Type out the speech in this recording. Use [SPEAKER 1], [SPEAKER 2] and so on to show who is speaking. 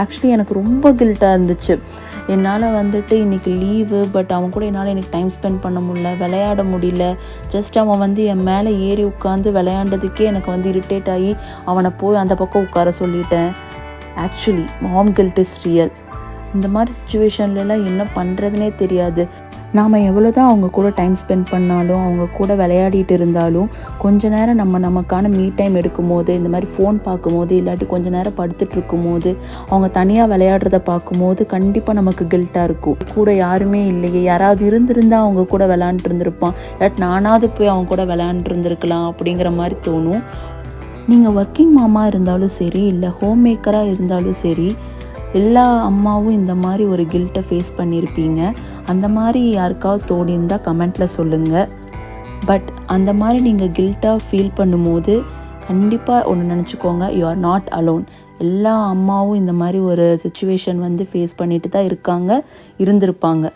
[SPEAKER 1] Actually எனக்கு ரொம்ப கில்ட்டாக இருந்துச்சு. என்னால் வந்துட்டு இன்றைக்கி லீவு, பட் அவன் கூட என்னால் இன்றைக்கி டைம் ஸ்பெண்ட் பண்ண முடியல, விளையாட முடியல. ஜஸ்ட் அவன் வந்து என் மேலே ஏறி உட்காந்து விளையாண்டதுக்கே எனக்கு வந்து இரிட்டேட் ஆகி அவனை போய் அந்த பக்கம் உட்கார சொல்லிட்டேன். Actually mom guilt is real. இந்த மாதிரி சுச்சுவேஷன்லலாம் என்ன பண்ணுறதுனே தெரியாது. நாம் எவ்வளோ தான் அவங்க கூட டைம் ஸ்பெண்ட் பண்ணாலும், அவங்க கூட விளையாடிட்டு இருந்தாலும், கொஞ்ச நேரம் நமக்கான மீ டைம் எடுக்கும்போது, இந்த மாதிரி ஃபோன் பார்க்கும்போது, இல்லாட்டி கொஞ்ச நேரம் படுத்துட்டு இருக்கும்போது, அவங்க தனியாக விளையாடுறத பார்க்கும்போது கண்டிப்பாக நமக்கு கில்ட்டாக இருக்கும். கூட யாருமே இல்லையே, யாராவது இருந்திருந்தால் அவங்க கூட விளையாண்டுட்டு இருந்திருப்பான், இல்லாட்டி நானாவது போய் அவங்க கூட விளையாண்டுட்டு இருந்திருக்கலாம் அப்படிங்கிற மாதிரி தோணும். நீங்கள் ஒர்க்கிங் மாமா இருந்தாலும் சரி, இல்லை ஹோம் மேக்கராக இருந்தாலும் சரி, எல்லா அம்மாவும் இந்த மாதிரி ஒரு கில்ட்டை ஃபேஸ் பண்ணியிருப்பீங்க. அந்த மாதிரி யாருக்காவது தோணியிருந்தால் கமெண்ட்டில் சொல்லுங்கள். பட் அந்த மாதிரி நீங்கள் கில்ட்டாக ஃபீல் பண்ணும்போது கண்டிப்பாக ஒன்று நினச்சிக்கோங்க, யூ ஆர் நாட் அலோன். எல்லா அம்மாவும் இந்த மாதிரி ஒரு சுச்சுவேஷன் வந்து ஃபேஸ் பண்ணிட்டு தான் இருந்திருப்பாங்க.